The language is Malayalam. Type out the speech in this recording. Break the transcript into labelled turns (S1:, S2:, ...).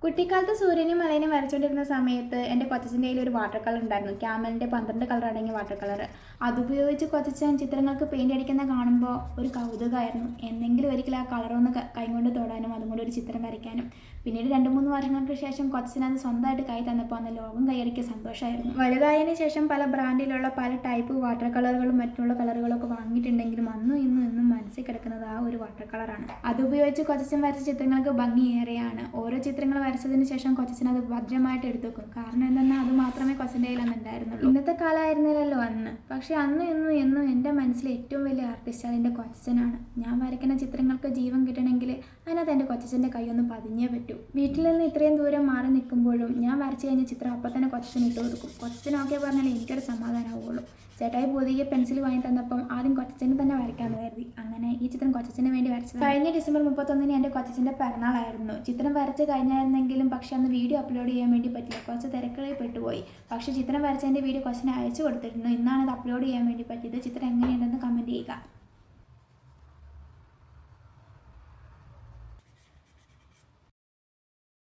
S1: കുട്ടിക്കാലത്ത് സൂര്യനെയും മലയിനെയും വരച്ചുകൊണ്ടിരുന്ന സമയത്ത് എൻ്റെ കൊച്ചച്ഛൻ്റെ കയ്യിൽ ഒരു വാട്ടർ കളർ ഉണ്ടായിരുന്നു. ക്യാമലിൻ്റെ 12 കളർ അടങ്ങിയ വാട്ടർ കളർ. അതുപയോഗിച്ച് കൊച്ചച്ഛൻ ചിത്രങ്ങൾക്ക് പെയിൻ്റ് അടിക്കുന്ന കാണുമ്പോൾ ഒരു കൗതുകമായിരുന്നു. എന്തെങ്കിലും ഒരിക്കലും ആ കളറൊന്ന് കൈകൊണ്ട് തൊടാനും അതുകൊണ്ട് ഒരു ചിത്രം വരയ്ക്കാനും. പിന്നീട് 2-3 വർഷങ്ങൾക്ക് ശേഷം കൊച്ചച്ഛൻ അത് സ്വന്തമായിട്ട് കൈ തന്നപ്പോൾ അന്ന് ലോകം കൈയടക്കിയ സന്തോഷമായിരുന്നു. വലുതായതിനു ശേഷം പല ബ്രാൻഡിലുള്ള പല ടൈപ്പ് വാട്ടർ കളറുകളും മറ്റുള്ള കളറുകളൊക്കെ വാങ്ങിയിട്ടുണ്ടെങ്കിലും അന്നും എന്നും മനസ്സിൽ കിടക്കുന്നത് ആ ഒരു വാട്ടർ കളറാണ്. അതുപയോഗിച്ച് കൊച്ചച്ഛൻ വരച്ച ചിത്രങ്ങൾക്ക് ഭംഗിയേറെയാണ്. ഓരോ ചിത്രങ്ങൾ വരച്ചതിന് ശേഷം കൊച്ചച്ഛൻ അത് ഭദ്രമായിട്ട് എടുത്തു വെക്കും. കാരണം എന്തെന്നാൽ അത് മാത്രമേ കൊച്ചൻ്റെ കയ്യിൽ അന്ന് ഉണ്ടായിരുന്നുള്ളൂ. ഇന്നത്തെ കാലമായിരുന്നില്ലല്ലോ അന്ന്. പക്ഷെ അന്ന് എന്നും എൻ്റെ മനസ്സിലെ ഏറ്റവും വലിയ ആർട്ടിസ്റ്റ് അതിൻ്റെ കൊച്ചച്ഛനാണ്. ഞാൻ വരയ്ക്കുന്ന ചിത്രങ്ങൾക്ക് ജീവൻ കിട്ടണമെങ്കിൽ അതിനകത്ത് എൻ്റെ കൊച്ചച്ഛൻ്റെ കൈയൊന്ന് പതിഞ്ഞേ പറ്റൂ. വീട്ടിൽ നിന്ന് ഇത്രയും ദൂരം മാറി നിൽക്കുമ്പോഴും ഞാൻ വരച്ച് കഴിഞ്ഞ ചിത്രം അപ്പം തന്നെ കൊച്ചച്ഛൻ ഇട്ട് കൊടുക്കും. കൊച്ചച്ഛൻ ഓക്കെ പറഞ്ഞാൽ എനിക്കൊരു സമാധാനമാവുള്ളൂ. ചേട്ടായി പുതിയ പെൻസിൽ വാങ്ങി തന്നപ്പം ആദ്യം കൊച്ചച്ഛനെ തന്നെ വരയ്ക്കാമെന്ന് കരുതി. അങ്ങനെ ഈ ചിത്രം കൊച്ചച്ഛന് വേണ്ടി വരച്ചത്. കഴിഞ്ഞ ഡിസംബർ 31 എൻ്റെ കൊച്ചച്ഛൻ്റെ പിറന്നാളായിരുന്നു. ചിത്രം വരച്ച് കഴിഞ്ഞായിരുന്നെങ്കിലും പക്ഷെ അന്ന് വീഡിയോ അപ്ലോഡ് ചെയ്യാൻ വേണ്ടി പറ്റില്ല. കുറച്ച് തിരക്കുകളിൽ പെട്ടുപോയി. പക്ഷേ ചിത്രം വരച്ചതിൻ്റെ വീഡിയോ കൊച്ചച്ഛനെ അയച്ചു കൊടുത്തിരുന്നു. ഇന്നാണ് ഇത് അപ്ലോഡ് ചെയ്യാൻ വേണ്ടി പറ്റിയത്. ചിത്രം എങ്ങനെയുണ്ടെന്ന് കമൻറ്റ് ചെയ്യുക.